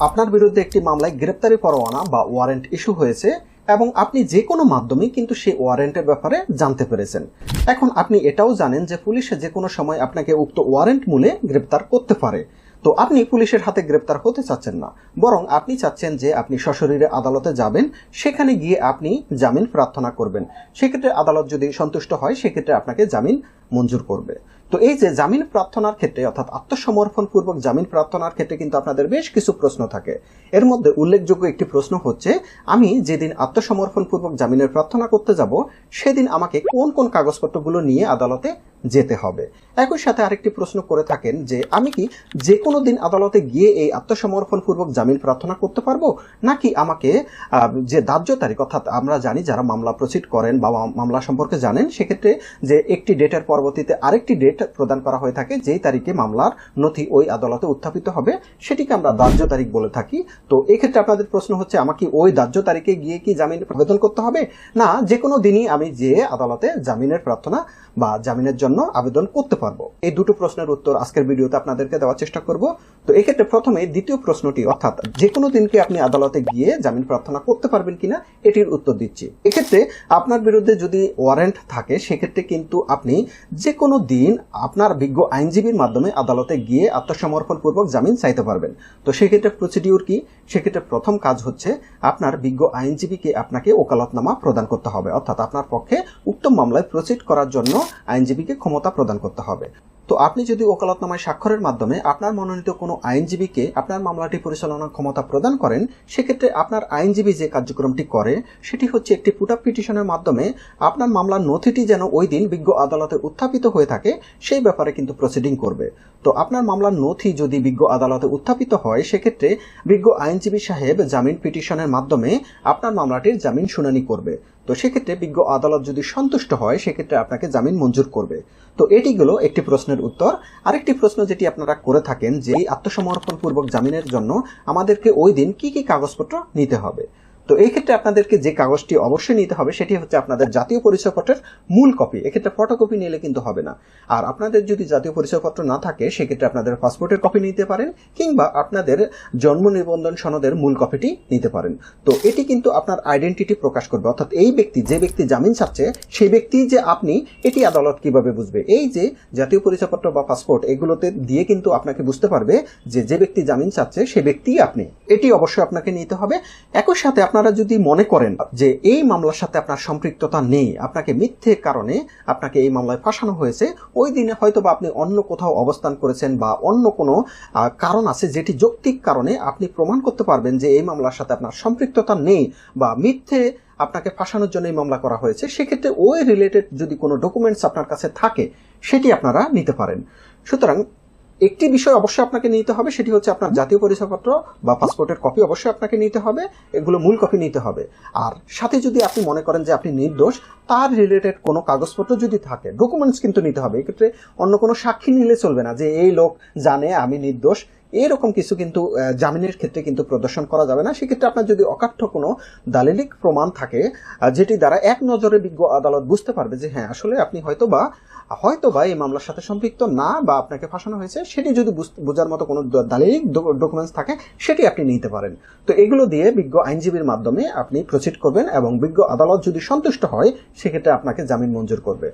আপনার বিরুদ্ধে একটি মামলায় গ্রেপ্তারি পরোয়ানা বা ওয়ারেন্ট ইস্যু হয়েছে এবং আপনি যে কোনো মাধ্যমে কিন্তু সেই ওয়ারেন্টের ব্যাপারে জানতে পেরেছেন। এখন আপনি এটাও জানেন যে পুলিশে যে কোনো সময় আপনাকে উক্ত ওয়ারেন্ট মূলে গ্রেপ্তার করতে পারে। তো আপনি পুলিশের হাতে গ্রেপ্তার হতে চাচ্ছেন না, বরং আপনি চাচ্ছেন যে আপনি সশরীরে আদালতে যাবেন, সেখানে গিয়ে আপনি জামিন প্রার্থনা করবেন। সেক্ষেত্রে আদালত যদি সন্তুষ্ট হয় সেক্ষেত্রে আপনাকে জামিন মঞ্জুর করবে। তো এই যে জামিন প্রার্থনার ক্ষেত্রে অর্থাৎ আত্মসমর্পণ পূর্বক জামিন প্রার্থনার ক্ষেত্রে কিন্তু আপনাদের বেশ কিছু প্রশ্ন থাকে। এর মধ্যে উল্লেখযোগ্য একটি প্রশ্ন হচ্ছে, আমি যেদিন আত্মসমর্পণ পূর্বক জামিনের প্রার্থনা করতে যাব সেদিন আমাকে কোন কোন কাগজপত্রগুলো নিয়ে আদালতে যেতে হবে। একই সাথে আরেকটি প্রশ্ন করে থাকেন যে আমি কি যে কোনো দিন আদালতে গিয়ে এই আত্মসমর্পণ পূর্বক জামিন প্রার্থনা করতে পারবো, নাকি আমাকে যে ধার্য তারিখ, অর্থাৎ আমরা জানি যারা মামলা প্রসিড করেন বা মামলা সম্পর্কে জানেন সেক্ষেত্রে যে একটি ডেটের পরবর্তীতে আরেকটি ডেট প্রদান করা হয়ে থাকে, যেই তারিখে মামলার নথি ওই আদালতে উত্থাপিত হবে সেটিকে আমরা ধার্য তারিখ বলে থাকি। তো এক্ষেত্রে আপনাদের প্রশ্ন হচ্ছে, আমাকে ওই ধার্য তারিখে গিয়ে কি জামিন আবেদন করতে হবে, না যে কোনো দিনই আমি যে আদালতে জামিনের প্রার্থনা বা জামিনের জন্য আবেদন করতে পারবো? এই দুটো প্রশ্নের উত্তর আজকের ভিডিওতে আপনাদেরকে দেওয়ার চেষ্টা করব। তো এক্ষেত্রে প্রথমে দ্বিতীয় প্রশ্নটি, অর্থাৎ যে কোনো দিনকে আপনি আদালতে গিয়ে জামিন প্রার্থনা করতে পারবেন কিনা এটির উত্তর দিচ্ছি। এক্ষেত্রে আপনার বিরুদ্ধে যদি ওয়ারেন্ট থাকে সেক্ষেত্রে কিন্তু আপনি যে কোনো দিন আপনার বিজ্ঞ আইনজীবীর মাধ্যমে আদালতে গিয়ে আত্মসমর্পণ পূর্বক জামিন চাইতে পারবেন। তো সেক্ষেত্রে প্রসিডিউর কি? সেক্ষেত্রে প্রথম কাজ হচ্ছে আপনার বিজ্ঞ আইনজীবীকে আপনাকে ওকালতনামা প্রদান করতে হবে, অর্থাৎ আপনার পক্ষে উক্ত মামলায় প্রসিড করার জন্য আইনজীবীকে ক্ষমতা প্রদান করতে হবে। তো আপনি যদি ওকালতনামায় স্বাক্ষরের মাধ্যমে আপনার মনোনীত কোনো আইনজীবীকে আপনার মামলাটি পরিচালনার ক্ষমতা প্রদান করেন, সেক্ষেত্রে আপনার আইনজীবী যে কার্যক্রমটি করে সেটি হচ্ছে একটি পুট আপ পিটিশনের মাধ্যমে আপনার মামলার নথিটি যেন ওই দিন বিজ্ঞ আদালতে উত্থাপিত হয়ে থাকে সেই ব্যাপারে কিন্তু প্রসিডিং করবে। তো আপনার মামলার নথি যদি বিজ্ঞ আদালতে উত্থাপিত হয় সেক্ষেত্রে বিজ্ঞ আইনজীবী সাহেব জামিন পিটিশনের মাধ্যমে আপনার মামলাটির জামিন শুনানি করবে। তো সেক্ষেত্রে বিজ্ঞ আদালত যদি সন্তুষ্ট হয় সেক্ষেত্রে আপনাকে জামিন মঞ্জুর করবে। তো এটি হলো একটি প্রশ্নের উত্তর। আরেকটি প্রশ্ন যেটি আপনারা করে থাকেন যে এই আত্মসমর্পণ পূর্বক জামিনের জন্য আমাদেরকে ওই দিন কি কি কাগজপত্র নিতে হবে। তো এই ক্ষেত্রে আপনাদেরকে যে কাগজটি অবশ্যই নিতে হবে সেটি হচ্ছে আপনাদের জাতীয় পরিচয়পত্রের মূল কপি। এক্ষেত্রে ফটোকপি নিলে কিন্তু হবে না। আর আপনাদের যদি জাতীয় পরিচয়পত্র না থাকে সেক্ষেত্রে আপনাদের পাসপোর্টের কপি নিতে পারেন, কিংবা আপনাদের জন্ম নিবন্ধন সনদের মূল কপিটি নিতে পারেন। তো এটি কিন্তু আপনার আইডেন্টিটি প্রকাশ করবে, অর্থাৎ এই ব্যক্তি যে ব্যক্তি জামিন চাচ্ছে সেই ব্যক্তি যে আপনি, এটি আদালত কিভাবে বুঝবে? এই যে জাতীয় পরিচয়পত্র বা পাসপোর্ট এগুলোতে দিয়ে কিন্তু আপনাকে বুঝতে পারবে যে যে ব্যক্তি জামিন চাচ্ছে সে ব্যক্তিই আপনি। এটি অবশ্যই আপনাকে নিতে হবে। একই সাথে আপনারা যদি মনে করেন যে এই মামলার সাথে আপনার সম্পৃক্ততা নেই, আপনাকে মিথ্যে কারণে আপনাকে এই মামলায় ফাঁসানো হয়েছে, ওই দিনে হয়তো বা আপনি অন্য কোথাও অবস্থান করেছেন বা অন্য কোনো কারণ আছে যেটি যৌক্তিক কারণে আপনি প্রমাণ করতে পারবেন যে এই মামলার সাথে আপনার সম্পৃক্ততা নেই বা মিথ্যে আপনাকে ফাঁসানোর জন্য এই মামলা করা হয়েছে, সেক্ষেত্রে ওই রিলেটেড যদি কোনো ডকুমেন্টস আপনার কাছে থাকে সেটি আপনারা নিতে পারেন। সুতরাং একটি বিষয় অবশ্যই আপনাকে নিতে হবে, সেটি হচ্ছে আপনার জাতীয় পরিচয়পত্র বা পাসপোর্টের কপি অবশ্যই আপনাকে নিতে হবে, এগুলো মূল কপি নিতে হবে। আর সাথে যদি আপনি মনে করেন যে আপনি নির্দোষ, তার রিলেটেড কোনো কাগজপত্র যদি থাকে, ডকুমেন্টস কিন্তু নিতে হবে। এক্ষেত্রে অন্য কোনো সাক্ষী নিলে চলবে না যে এই লোক জানে আমি নির্দোষ, এরকম কিছু কিন্তু জামিনের ক্ষেত্রে কিন্তু প্রদর্শন করা যাবে না। সেক্ষেত্রে আপনার যদি অকাঠ্য কোনো দালিলিক প্রমাণ থাকে যেটি দ্বারা এক নজরে বিজ্ঞ আদালত বুঝতে পারবে যে হ্যাঁ আসলে আপনি হয়তো বা এই মামলার সাথে সম্পৃক্ত না বা আপনাকে ফাঁসানো হয়েছে, সেটি যদি বোঝার মতো কোনো দালিলিক ডকুমেন্টস থাকে সেটি আপনি নিতে পারেন। তো এগুলো দিয়ে বিজ্ঞ আইনজীবীর মাধ্যমে আপনি প্রসিড করবেন এবং বিজ্ঞ আদালত যদি সন্তুষ্ট হয় সেক্ষেত্রে আপনাকে জামিন মঞ্জুর করবে।